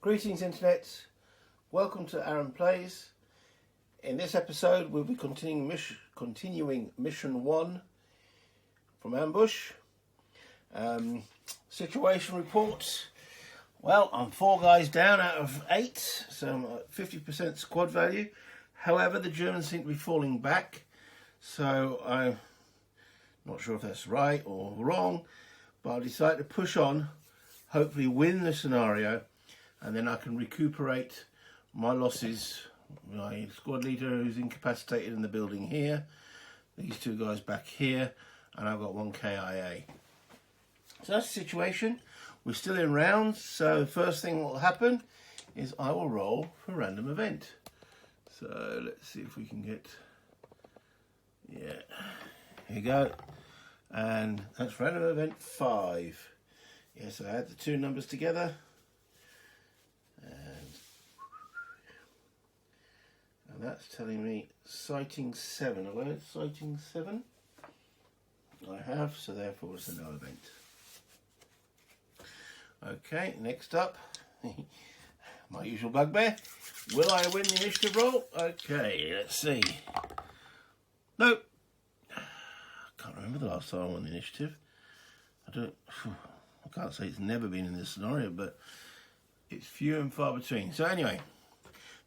Greetings Internet, welcome to Aaron Plays. In this episode we'll be continuing mission 1 from Ambush. Situation report. Well, I'm 4 guys down out of 8, so I'm at 50% squad value. However, the Germans seem to be falling back, so I'm not sure if that's right or wrong, but I'll decide to push on, hopefully win the scenario, and then I can recuperate my losses. My squad leader who's incapacitated in the building here, these 2 guys back here, and I've got 1 KIA. So that's the situation. We're still in rounds, so the first thing that will happen is I will roll for random event. So let's see if we can get, here you go, and that's random event 5. Yes, I add the 2 numbers together, and that's telling me sighting 7. Have I had sighting 7? I have, so therefore it's a no event. Okay, next up, my usual bugbear. Will I win the initiative roll? Okay, let's see. Nope. I can't remember the last time I won the initiative. I can't say it's never been in this scenario, but it's few and far between. So anyway,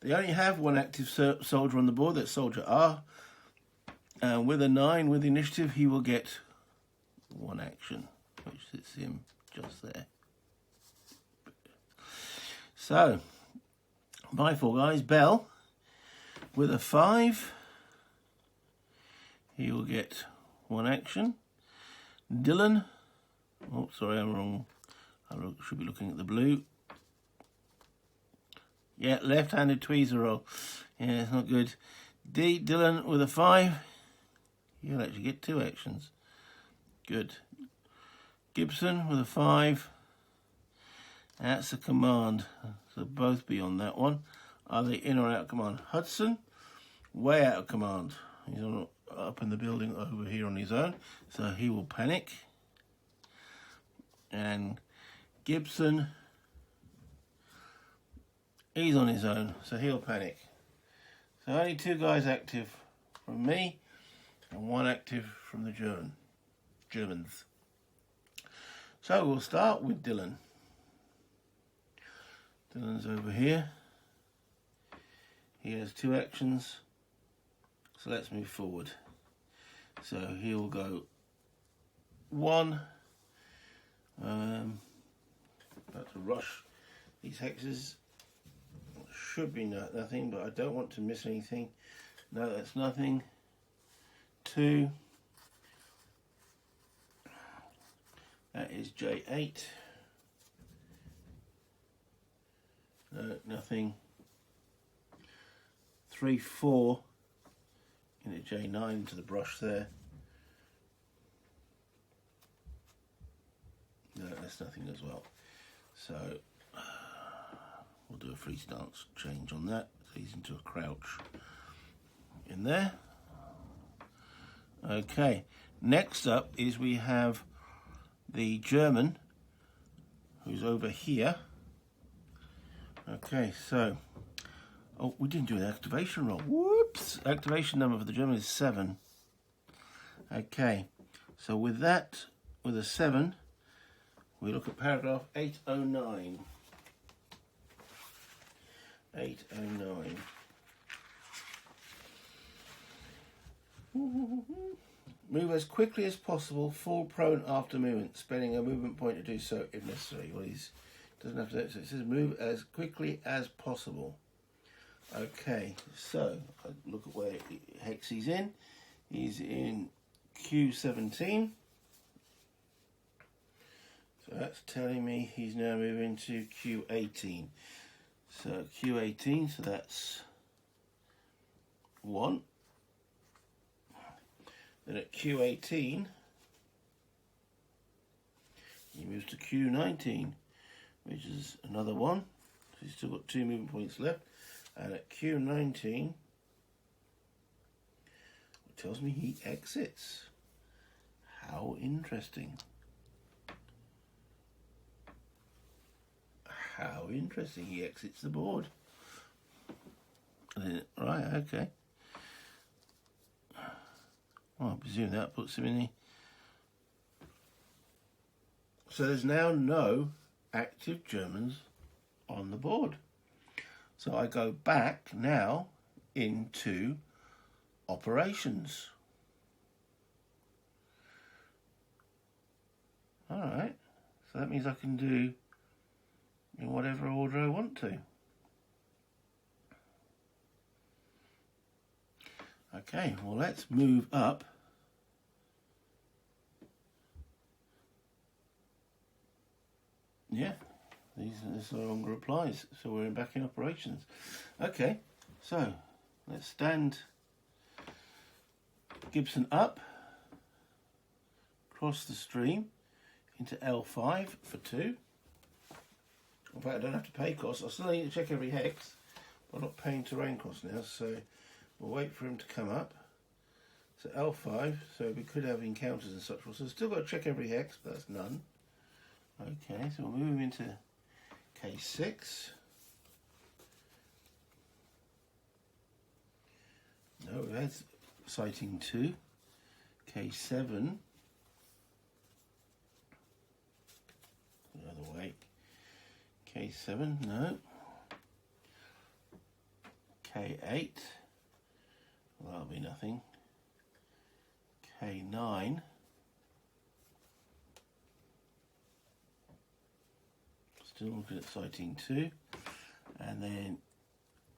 they only have 1 active soldier on the board, that's Soldier R. And with a 9 with the initiative, he will get 1 action, which sits him just there. So, my 4 guys, Bell, with a 5, he will get 1 action. Dylan, oh sorry, I'm wrong, I should be looking at the blue. Yeah, left-handed tweezer roll. Yeah, it's not good. Dylan with a 5, he'll actually get 2 actions. Good. Gibson with a 5. That's a command, so both be on that one. Are they in or out of command? Hudson, way out of command. He's up in the building over here on his own, so he will panic. And Gibson, he's on his own, so he'll panic. So only 2 guys active from me, and 1 active from the Germans. So we'll start with Dylan. Dylan's over here. He has 2 actions, so let's move forward. So he'll go 1. About to rush these hexes. Should be nothing, but I don't want to miss anything. No, that's nothing. 2. That is J8. No, nothing. 3, 4 into J9 to the brush there. No, that's nothing as well. So we'll do a free stance change on that. So he's into a crouch in there. Okay, next up is we have the German who's over here. Okay, so, oh, we didn't do an activation roll. Whoops! Activation number for the German is 7. Okay, so with that, with a 7, we look at paragraph 809. 809. Move as quickly as possible, fall prone after movement, spending a movement point to do so if necessary. Well, he's doesn't have to, so it says move as quickly as possible. Okay, so I look at where hex he's in. He's in Q17. So that's telling me he's now moving to Q18. So Q18, so that's 1. Then at Q18, he moves to Q19, which is another 1. So he's still got 2 movement points left. And at Q19, it tells me he exits. How interesting. How interesting. He exits the board. Right, okay. Well, I presume that puts him in the... So there's now no active Germans on the board. So I go back now into operations. Alright, so that means I can do in whatever order I want to. Okay, well let's move up. Yeah, this no longer applies, so we're back in operations. Okay, so let's stand Gibson up, cross the stream into L5 for 2. In fact, I don't have to pay costs. I still need to check every hex, but I'm not paying terrain costs now, so we'll wait for him to come up. So L5, so we could have encounters and such. So still got to check every hex, but that's none. Okay, so we'll move him into K6. No, that's sighting 2. K7. The other way. K7, no. K8. Well, that'll be nothing. K9. Still looking at sighting 2. And then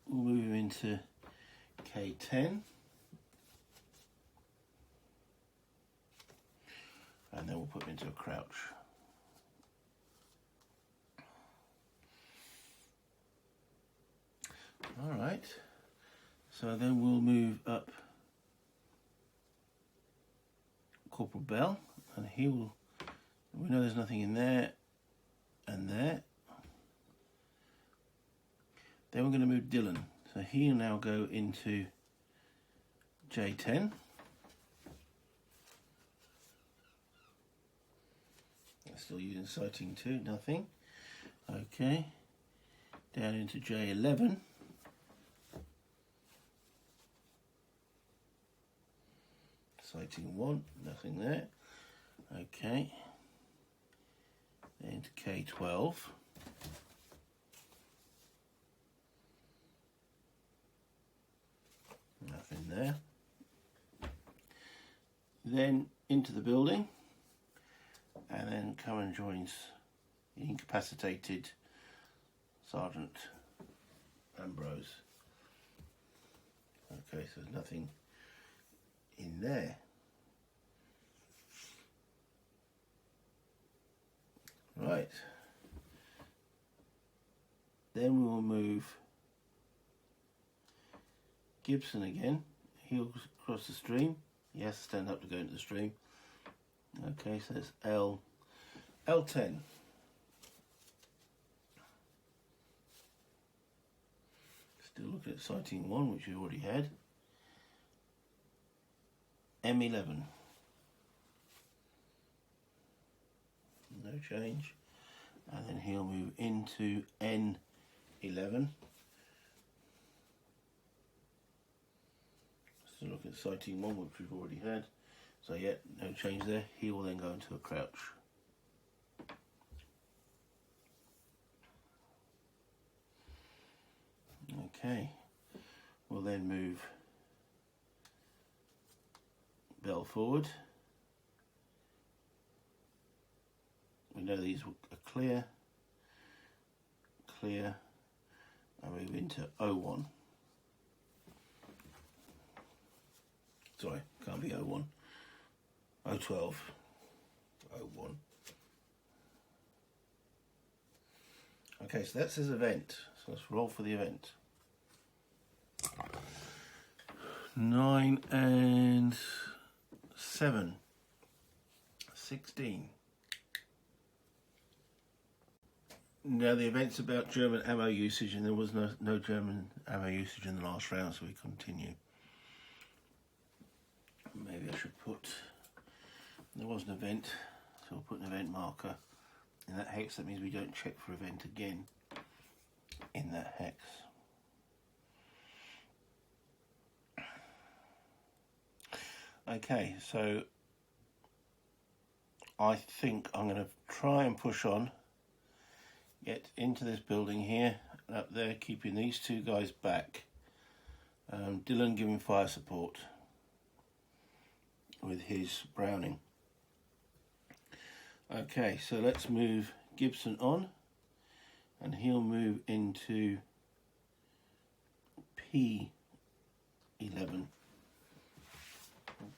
we'll move him into K10. And then we'll put him into a crouch. Alright, so then we'll move up Corporal Bell, and he will, we know there's nothing in there and there. Then we're going to move Dylan, so he'll now go into J10. Still using sighting 2, nothing. Okay, down into J11. Sighting 1, nothing there. Okay, then to K12. Nothing there. Then into the building, and then Cohen joins the incapacitated Sergeant Ambrose. Okay, so there's nothing in there. Right. Then we will move Gibson again. He'll cross the stream. He has to stand up to go into the stream. Okay, so it's L10. Still looking at sighting 1, which we already had. M11. No change. And then he'll move into N11. Still looking at sighting 1, which we've already had. So yeah, no change there. He will then go into a crouch. Okay. We'll then move Bell forward. We know these are clear, clear, and move into O1. Sorry, can't be O1. O12, O1. Okay, so that's his event. So let's roll for the event. 9 and 7. 16. Now the event's about German ammo usage, and there was no German ammo usage in the last round, so we continue. Maybe I should put... There was an event, so we'll put an event marker in that hex. That means we don't check for event again. in that hex. Okay, so I think I'm going to try and push on, get into this building here, and up there, keeping these two guys back. Dylan giving fire support with his Browning. Okay, so let's move Gibson on, and he'll move into P11.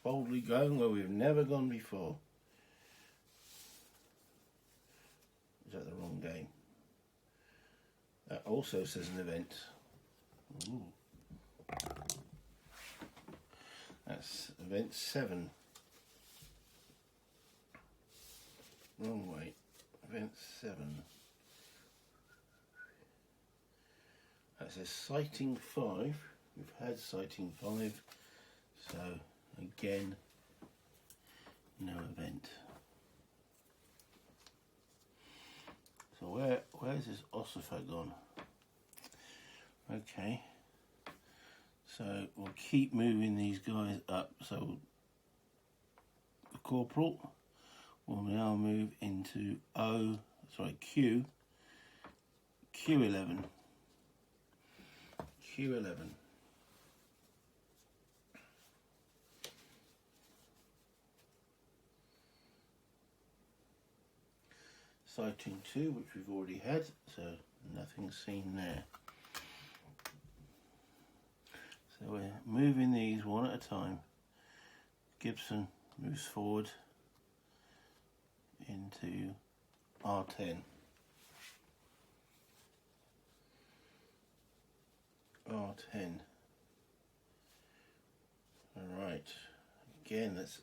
Boldly going where we've never gone before. Is that the wrong game? That also says an event. Ooh. That's event 7. Wrong way. Event 7. That says sighting 5. We've had sighting 5. So again, no event. So where's this ossifer gone? Okay. So we'll keep moving these guys up. So the corporal will now move into Q11. Q11. Sighting 2, which we've already had, so nothing seen there. So we're moving these one at a time. Gibson moves forward into R10. R10. Alright. Again, that's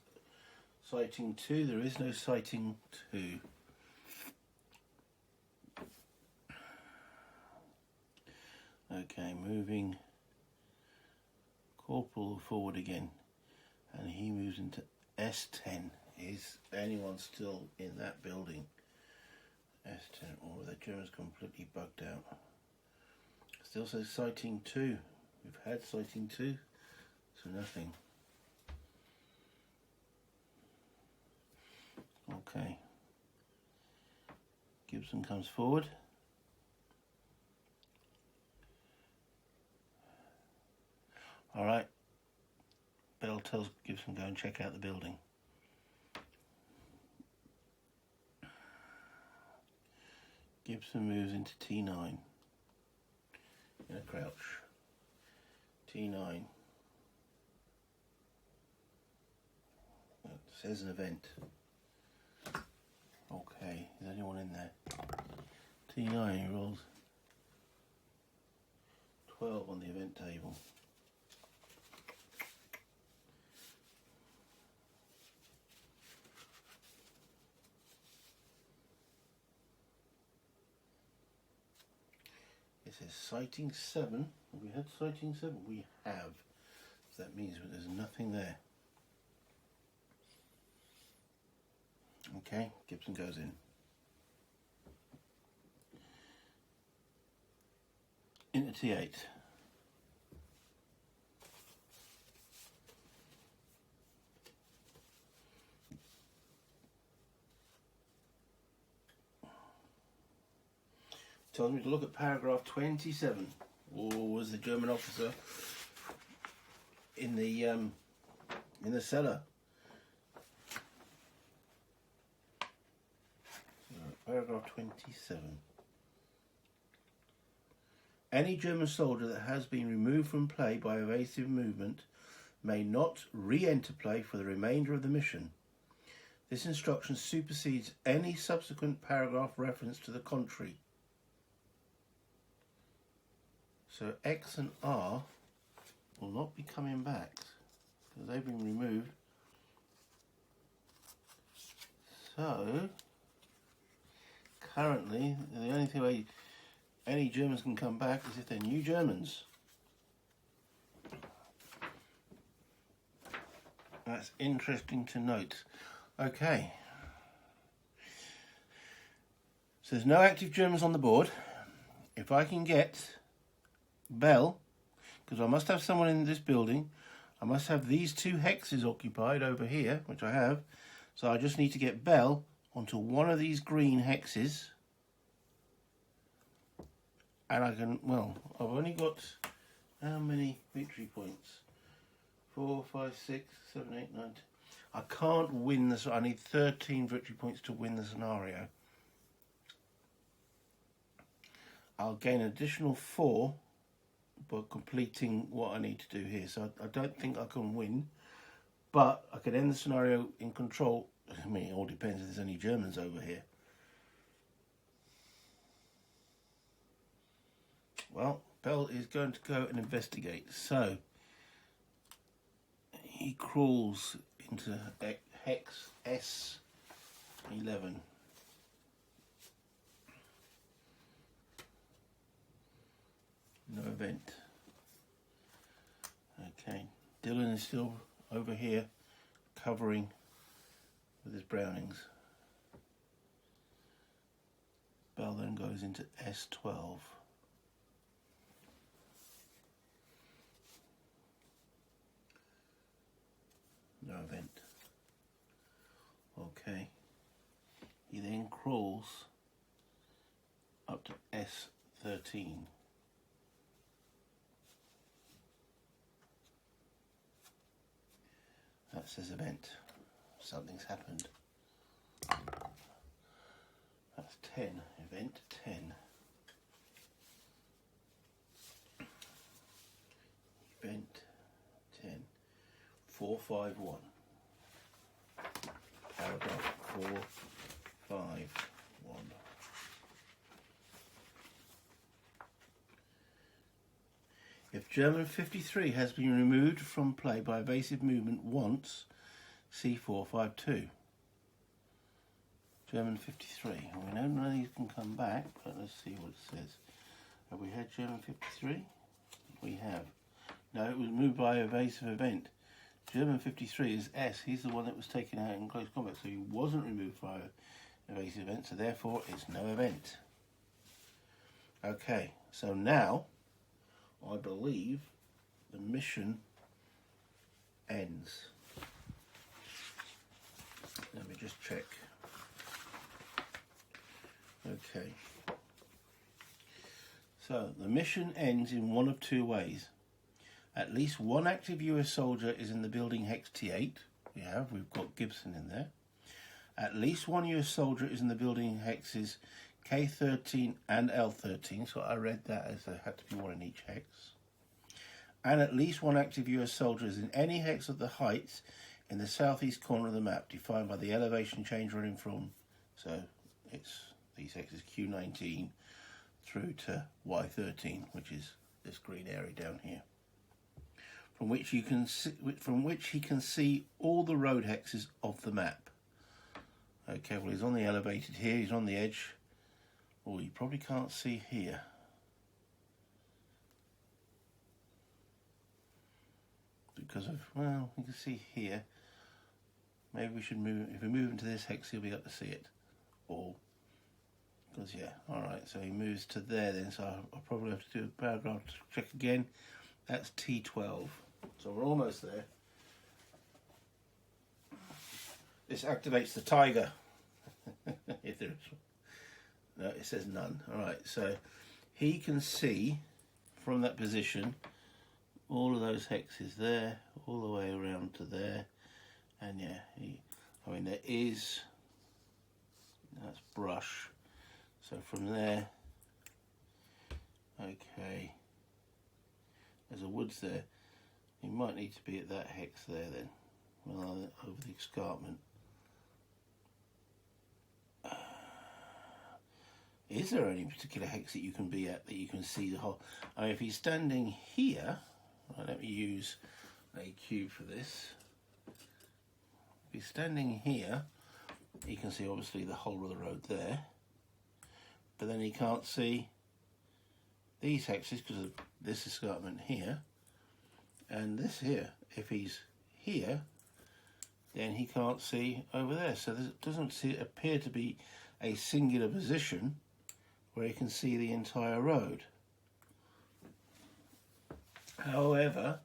sighting 2. There is no sighting 2. Okay, moving Corporal forward again, and he moves into S10. Is anyone still in that building? S10, or the Germans completely bugged out. Still says sighting 2. We've had sighting 2, so nothing. Okay. Gibson comes forward. Alright, Bell tells Gibson go and check out the building. Gibson moves into T9 in a crouch. T9. It says an event. Okay, is anyone in there? T9 rolls 12 on the event table. It says sighting 7. Have we had sighting 7? We have. So that means there's nothing there. Okay, Gibson goes in. Into T8. Tells me to look at paragraph 27. Or was the German officer in the cellar? Paragraph 27. Any German soldier that has been removed from play by evasive movement may not re-enter play for the remainder of the mission. This instruction supersedes any subsequent paragraph reference to the contrary. So X and R will not be coming back because they've been removed. So currently, the only way any Germans can come back is if they're new Germans. That's interesting to note. Okay. So there's no active Germans on the board. If I can get Bell, because I must have someone in this building. I must have these 2 hexes occupied over here, which I have. So I just need to get Bell onto one of these green hexes. And I can, well, I've only got how many victory points? 4, 5, 6, 7, 8, 9, 10. I can't win this. I need 13 victory points to win the scenario. I'll gain an additional 4 by completing what I need to do here. So I don't think I can win, but I can end the scenario in control. I mean, it all depends if there's any Germans over here. Well, Bell is going to go and investigate. So he crawls into hex S11. No event. Okay, Dylan is still over here covering with his Brownings. Bell then goes into S12. No event. Okay. He then crawls up to S13. That says event. Something's happened. That's 10. Event 10. Event 10. 451. Paragraph 451. If German 53 has been removed from play by evasive movement once, see 452. German 53. Well, we know none of these can come back, but let's see what it says. Have we had German 53? We have. No, it was moved by evasive event. German 53 is S. He's the one that was taken out in close combat, so he wasn't removed by evasive event, so therefore it's no event. Okay, so now I believe the mission ends. Let me just check. Okay. So the mission ends in one of 2 ways. At least 1 active US soldier is in the building hex T8. We've got Gibson in there. At least 1 US soldier is in the building hexes K13 and L13, so I read that as there had to be 1 in each hex. And at least 1 active US soldier is in any hex of the heights in the southeast corner of the map, defined by the elevation change running from, so it's these hexes Q19 through to Y13, which is this green area down here, from which he can see all the road hexes of the map. Okay, well, he's on the elevated here, he's on the edge. Oh, you probably can't see here. Because of, well, you can see here. Maybe we should move, if we move into this hex, he'll be able to see it. Or, because, yeah, alright, so he moves to there then, so I'll probably have to do a paragraph check again. That's T12. So we're almost there. This activates the tiger. If there is one. No, it says none. Alright, so he can see from that position all of those hexes there, all the way around to there. And yeah, I mean, there is, that's brush. So from there, okay, there's a woods there. You might need to be at that hex there then, well, over the escarpment. Is there any particular hex that you can be at that you can see the whole? I mean, if he's standing here, right, let me use a cube for this. If he's standing here, he can see obviously the whole of the road there, but then he can't see these hexes because of this escarpment here and this here. If he's here, then he can't see over there. So there doesn't appear to be a singular position where he can see the entire road. However,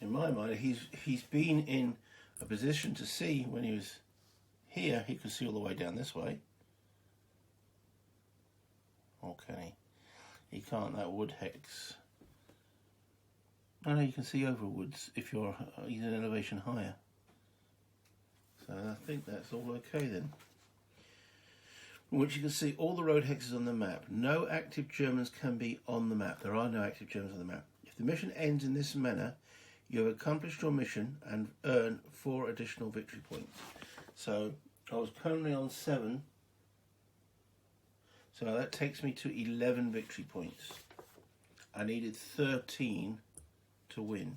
in my mind, he's been in a position to see when he was here. He could see all the way down this way. Okay, he can't. That wood hex. I know you can see over woods if you're in an elevation higher. So I think that's all okay then. In which you can see all the road hexes on the map. No active Germans can be on the map. There are no active Germans on the map. If the mission ends in this manner, you have accomplished your mission and earn 4 additional victory points. So I was currently on 7. So that takes me to 11 victory points. I needed 13 to win.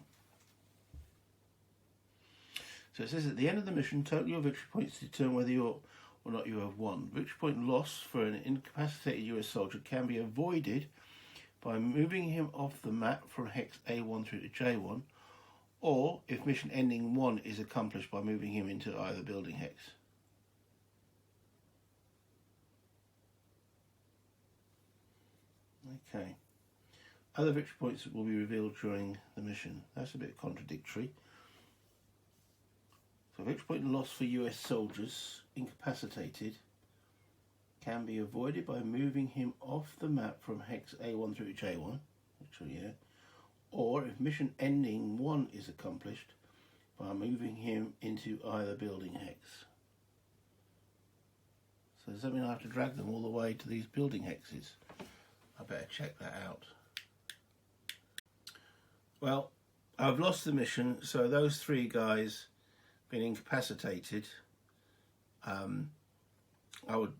So it says at the end of the mission, total your victory points to determine whether you're or not you have won. Victory point loss for an incapacitated US soldier can be avoided by moving him off the map from hex A1 through to J1, or if mission ending 1 is accomplished by moving him into either building hex. Okay. Other victory points will be revealed during the mission. That's a bit contradictory. So victory point loss for US soldiers incapacitated can be avoided by moving him off the map from hex A1 through to J1, or if mission ending 1 is accomplished by moving him into either building hex. So does that mean I have to drag them all the way to these building hexes? I better check that out. Well, I've lost the mission, so those 3 guys been incapacitated. I would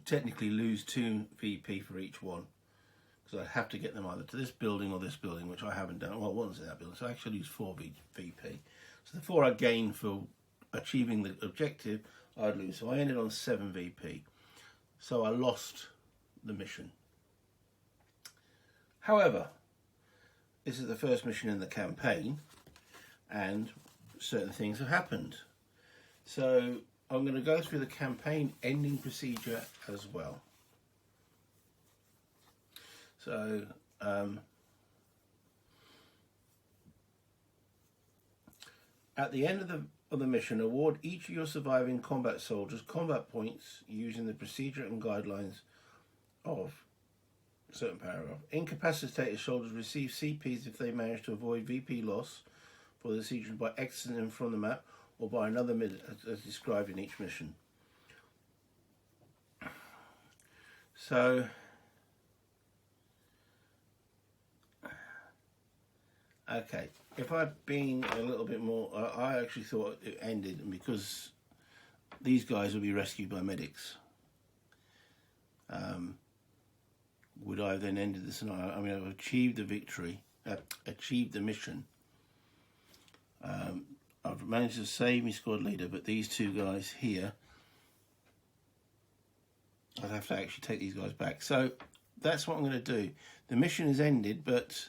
technically lose 2 VP for each one, because I'd have to get them either to this building or this building, which I haven't done. Well, one's in that building, so I actually lose 4 VP. So the 4 I gained for achieving the objective, I'd lose. So I ended on 7 VP. So I lost the mission. However, this is the first mission in the campaign, and certain things have happened. So I'm going to go through the campaign ending procedure as well. So at the end of the mission, award each of your surviving combat soldiers combat points using the procedure and guidelines of certain paragraph. Incapacitated soldiers receive CPs if they manage to avoid VP loss for the siege by exiting them from the map or by another method as described in each mission. So okay, if I'd been a little bit more, I actually thought it ended, and because these guys will be rescued by medics, would I have then ended the scenario? I mean, I've achieved the victory, achieved the mission. I've managed to save my squad leader, but these 2 guys here, I'd have to actually take these guys back. So that's what I'm going to do. The mission is ended, but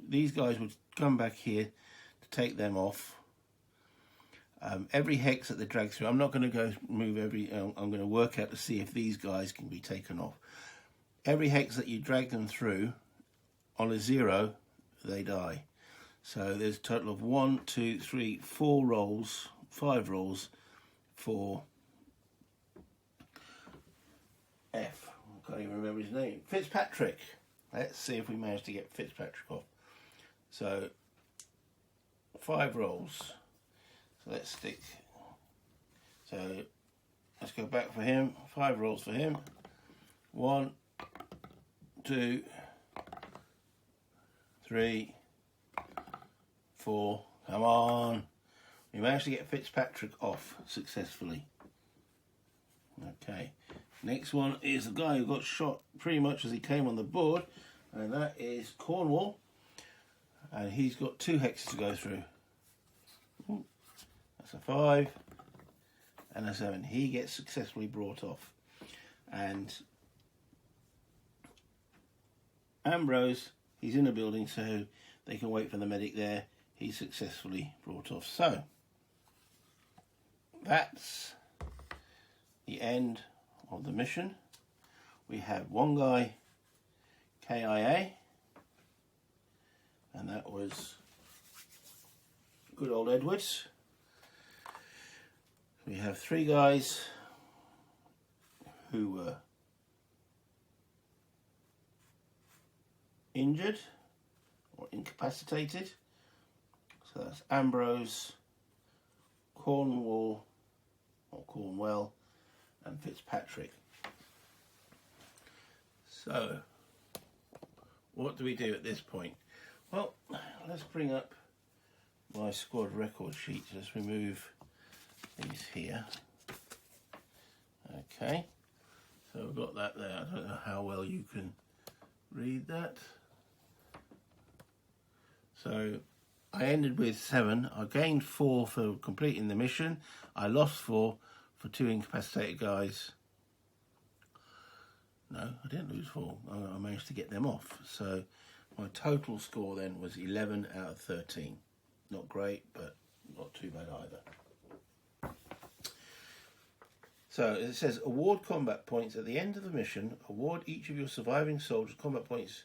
these guys would come back here to take them off. Every hex that they drag through, I'm not going to go move every. I'm going to work out to see if these guys can be taken off. Every hex that you drag them through, on a 0, they die. So there's a total of 1, 2, 3, 4 rolls, 5 rolls for F. I can't even remember his name. Fitzpatrick. Let's see if we manage to get Fitzpatrick off. So 5 rolls. So let's stick. So let's go back for him. 5 rolls for him. 1, 2, 3, 4. Come on. We managed to get Fitzpatrick off successfully. Okay. Next one is the guy who got shot pretty much as he came on the board, and that is Cornwall. And he's got 2 hexes to go through. Ooh, that's a 5 and a 7. He gets successfully brought off. And Ambrose, he's in a building, so they can wait for the medic there. He's successfully brought off. So that's the end of the mission. We have one guy KIA, and that was was good old Edwards. We have 3 guys who were injured or incapacitated. So that's Ambrose, Cornwell, and Fitzpatrick. So, what do we do at this point? Well, let's bring up my squad record sheet. Let's remove these here. Okay, so we've got that there. I don't know how well you can read that. So I ended with 7. I gained 4 for completing the mission. I lost 4 for 2 incapacitated guys. No, I didn't lose 4. I managed to get them off. So my total score then was 11 out of 13. Not great, but not too bad either. So it says award combat points at the end of the mission. Award each of your surviving soldiers combat points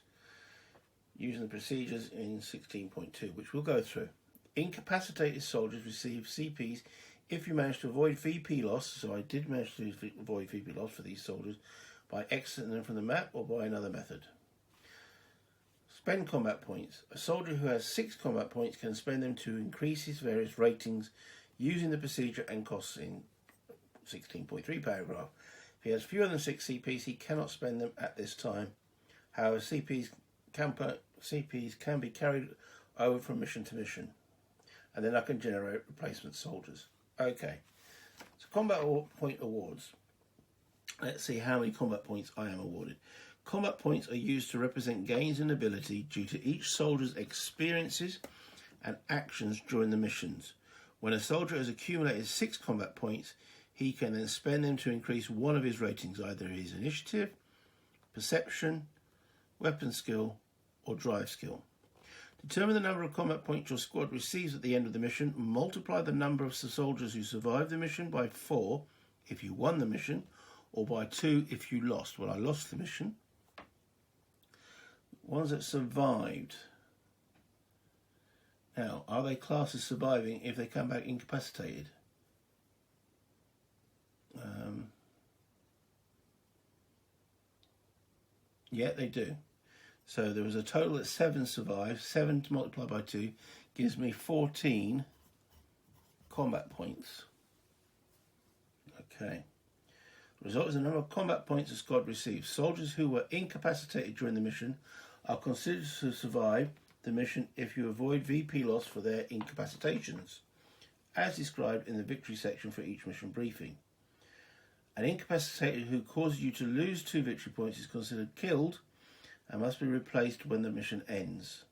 using the procedures in 16.2, which we'll go through. Incapacitated soldiers receive CPs if you manage to avoid VP loss. So I did manage to avoid VP loss for these soldiers by exiting them from the map or by another method. Spend combat points. A soldier who has 6 combat points can spend them to increase his various ratings using the procedure and costs in 16.3 paragraph. If he has fewer than 6 CPs, he cannot spend them at this time. However, CPs can be carried over from mission to mission, and then I can generate replacement soldiers. Okay, so combat point awards. Let's see how many combat points I am awarded. Combat points are used to represent gains in ability due to each soldier's experiences and actions during the missions. When a soldier has accumulated 6 combat points, he can then spend them to increase one of his ratings, either his initiative, perception, weapon skill, or drive skill. Determine the number of combat points your squad receives at the end of the mission. Multiply the number of soldiers who survived the mission by 4 if you won the mission, or by 2 if you lost. Well, I lost the mission. Ones that survived. Now, are they classed as surviving if they come back incapacitated? Yeah, they do. So there was a total of 7 survived. 7 multiplied by 2 gives me 14 combat points. Okay. The result is the number of combat points the squad receives. Soldiers who were incapacitated during the mission are considered to survive the mission if you avoid VP loss for their incapacitations, as described in the victory section for each mission briefing. An incapacitated who causes you to lose 2 victory points is considered killed and must be replaced when the mission ends.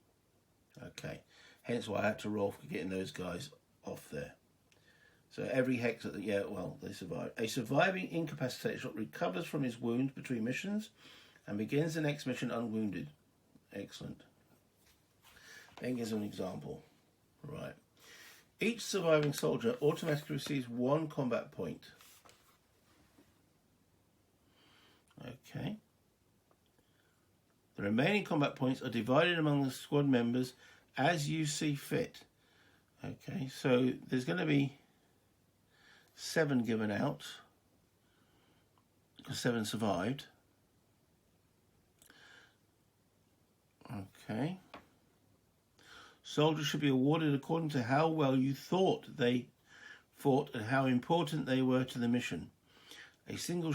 Okay, hence why I had to roll for getting those guys off there. So every hex, they survive. A surviving incapacitated shot recovers from his wounds between missions and begins the next mission unwounded. Excellent. Then gives an example. Right. Each surviving soldier automatically receives 1 combat point. Okay. The remaining combat points are divided among the squad members as you see fit. Okay, so there's going to be 7 given out because 7 survived. Okay. Soldiers should be awarded according to how well you thought they fought and how important they were to the mission. A single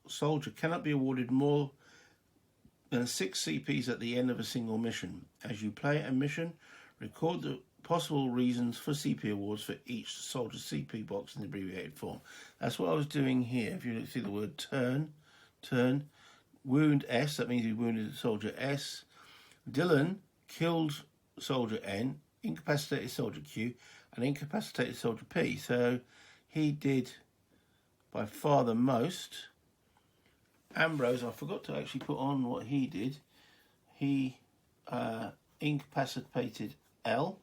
soldier cannot be awarded more than 6 CPs at the end of a single mission. As you play a mission, record the possible reasons for CP awards for each soldier's CP box in the abbreviated form. That's what I was doing here. If you see the word turn, wound S, that means he wounded soldier S. Dylan killed soldier N, incapacitated soldier Q, and incapacitated soldier P. So he did by far the most. Ambrose, I forgot to actually put on what he did. He incapacitated L.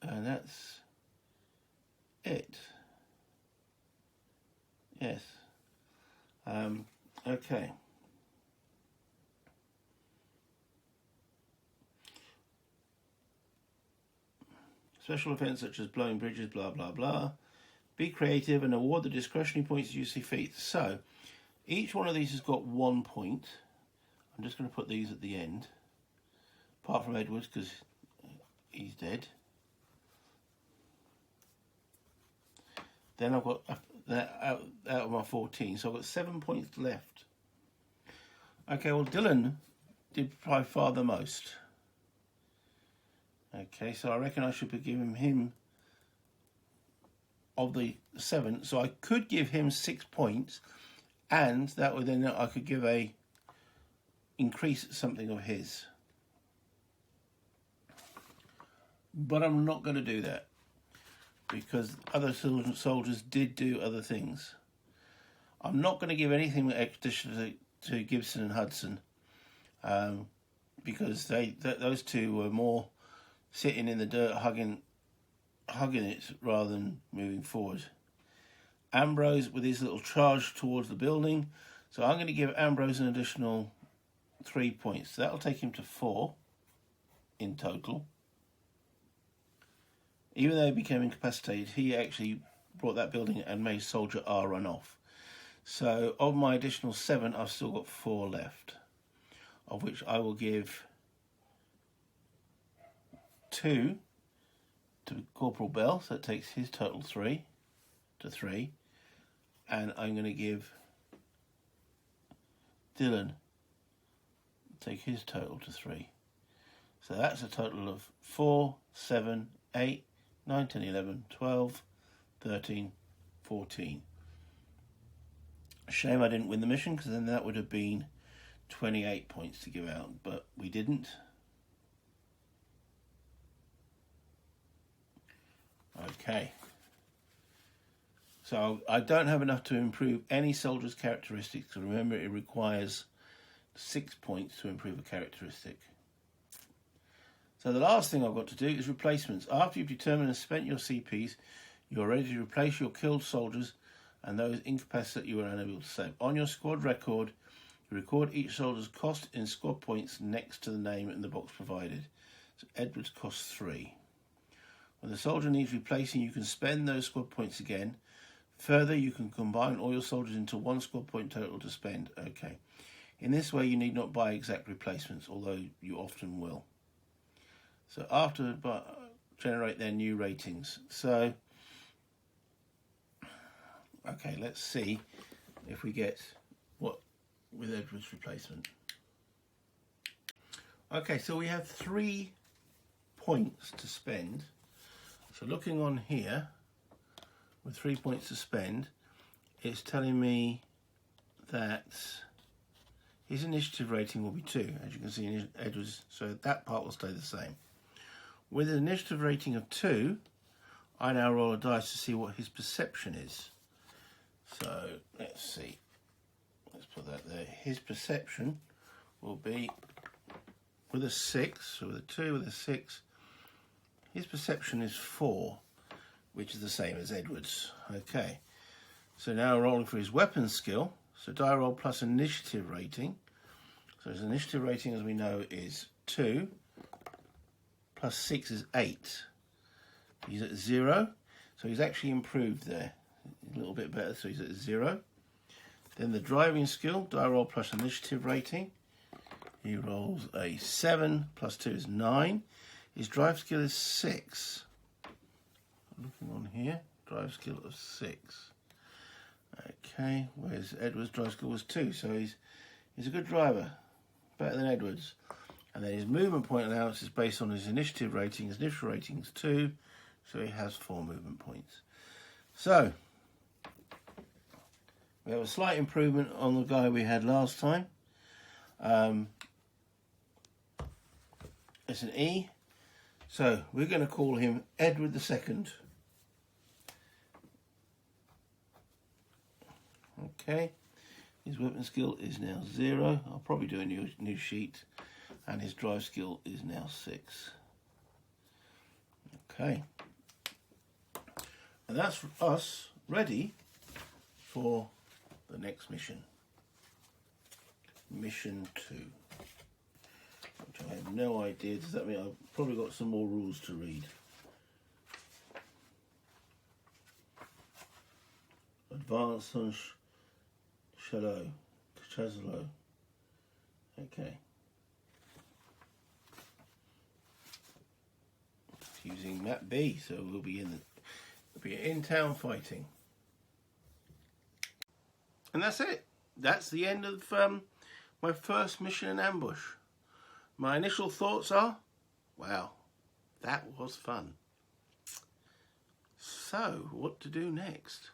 And that's it. Yes. Okay. Special events such as blowing bridges, blah, blah, blah. Be creative and award the discretionary points you see fit. So, each one of these has got 1 point. I'm just going to put these at the end. Apart from Edwards, because he's dead. Then I've got that out of my 14, so I've got 7 points left. Okay, well, Dylan did by far the most. Okay, so I reckon I should be giving him of the 7. So I could give him 6 points, and that would then I could give a increase something of his. But I'm not going to do that, because other soldiers did do other things. I'm not going to give anything extra to Gibson and Hudson, because those two were more sitting in the dirt hugging it rather than moving forward. Ambrose with his little charge towards the building, so I'm going to give Ambrose an additional 3 points. So that'll take him to 4 in total. Even though he became incapacitated, he actually brought that building and made Soldier R run off. So of my additional 7, I've still got 4 left, of which I will give 2 to Corporal Bell, so that takes his total 3 to 3, and I'm going to give Dylan, take his total to 3. So that's a total of 4, 7, 8, 9, 10, 11, 12, 13, 14. Shame I didn't win the mission, because then that would have been 28 points to give out, but we didn't. Okay. So I don't have enough to improve any soldier's characteristics. So remember, it requires 6 points to improve a characteristic. So the last thing I've got to do is replacements. After you've determined and spent your CPs, you are ready to replace your killed soldiers and those incapacitated you were unable to save. On your squad record, you record each soldier's cost in squad points next to the name in the box provided. So Edwards costs 3. When the soldier needs replacing, you can spend those squad points again. Further, you can combine all your soldiers into 1 squad point total to spend. Okay. In this way, you need not buy exact replacements, although you often will. So after, generate their new ratings. So, okay, let's see if we get what with Edward's replacement. Okay, so we have 3 points to spend. So looking on here, with 3 points to spend, it's telling me that his initiative rating will be 2, as you can see in Edward's, so that part will stay the same. With an initiative rating of 2, I now roll a dice to see what his perception is. So let's see. Let's put that there. His perception will be with a 6, so with a 2, with a 6. His perception is 4, which is the same as Edward's. Okay. So now rolling for his weapon skill. So die roll plus initiative rating. So his initiative rating, as we know, is 2. Plus 6 is 8. He's at 0. So he's actually improved there. A little bit better, so he's at 0. Then the driving skill, die roll plus initiative rating. He rolls a 7, plus 2 is 9. His drive skill is 6. Looking on here, drive skill of 6. Okay, whereas Edward's drive skill was 2, so he's a good driver, better than Edward's. And then his movement point allowance is based on his initiative rating. His initiative rating is 2, so he has 4 movement points. So we have a slight improvement on the guy we had last time. It's an E. So we're going to call him Edward II. Okay, his weapon skill is now 0. I'll probably do a new sheet. And his drive skill is now 6. Okay. And that's us ready for the next mission. Mission 2. Which I have no idea. Does that mean I've probably got some more rules to read? advance on Chazlo. Okay. Using map B, so we'll be in town fighting. And that's it. That's the end of my first mission in ambush. My initial thoughts are, wow, that was fun. So, what to do next?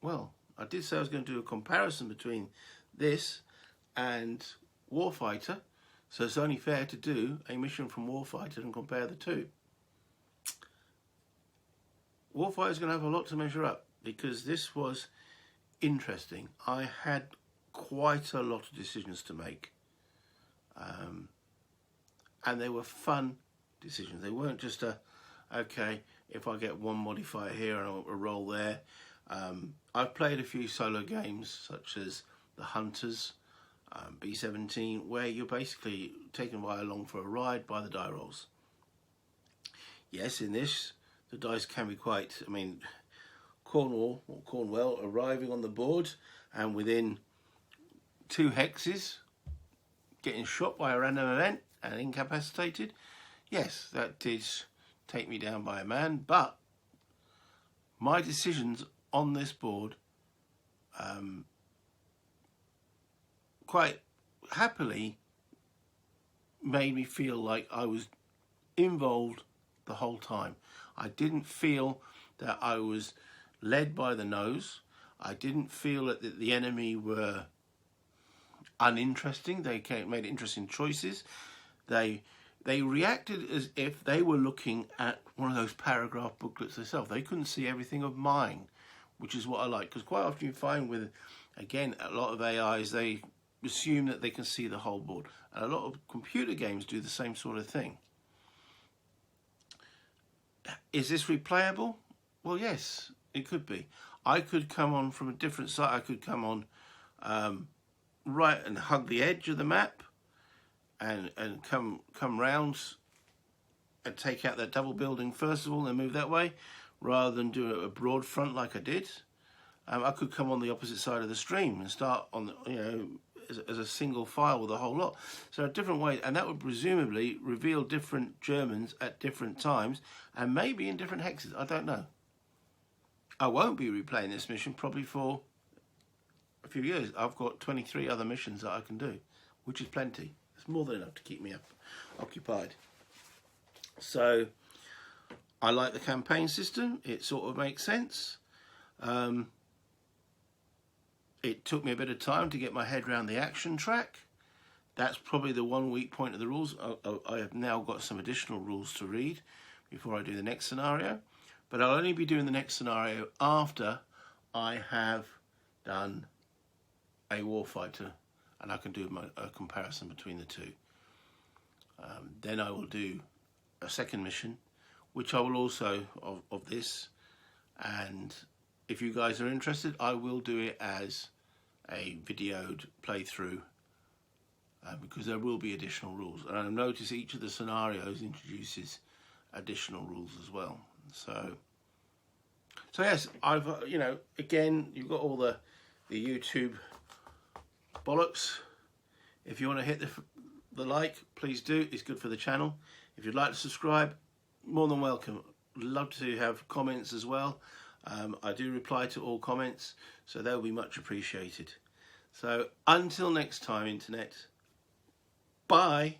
Well, I did say I was going to do a comparison between this and Warfighter, so it's only fair to do a mission from Warfighter and compare the two. Warfighter is going to have a lot to measure up because this was interesting. I had quite a lot of decisions to make, and they were fun decisions. They weren't just okay, if I get one modifier here and a roll there. I've played a few solo games such as The Hunters, B-17, where you're basically taken along for a ride by the die rolls. Yes, in this, the dice can be quite, I mean, Cornwell arriving on the board and within 2 hexes getting shot by a random event and incapacitated. Yes, that did take me down by a man, but my decisions on this board quite happily made me feel like I was involved the whole time. I didn't feel that I was led by the nose. I didn't feel that the enemy were uninteresting. They made interesting choices. They reacted as if they were looking at one of those paragraph booklets themselves. They couldn't see everything of mine, which is what I like. Because quite often you find with, again, a lot of AIs, they assume that they can see the whole board. And a lot of computer games do the same sort of thing. Is this replayable? Well, yes, it could be. I could come on from a different side. I could come on right and hug the edge of the map and come round and take out that double building first of all and move that way, rather than do a broad front like I did. I could come on the opposite side of the stream and start on the, as a single file with a whole lot. So different ways, and that would presumably reveal different Germans at different times and maybe in different hexes. I don't know. I won't be replaying this mission probably for a few years. I've got 23 other missions that I can do, which is plenty. It's more than enough to keep me occupied. So I like the campaign system. It sort of makes sense. It took me a bit of time to get my head around the action track. That's probably the one weak point of the rules. I have now got some additional rules to read before I do the next scenario. But I'll only be doing the next scenario after I have done a Warfighter and I can do a comparison between the two. Then I will do a second mission, which I will also of this, and if you guys are interested, I will do it as a videoed playthrough because there will be additional rules, and I've noticed each of the scenarios introduces additional rules as well. So yes, I've again, you've got all the YouTube bollocks. If you want to hit the like, please do. It's good for the channel. If you'd like to subscribe, more than welcome. Love to have comments as well. I do reply to all comments, so they'll be much appreciated. So until next time, Internet, bye.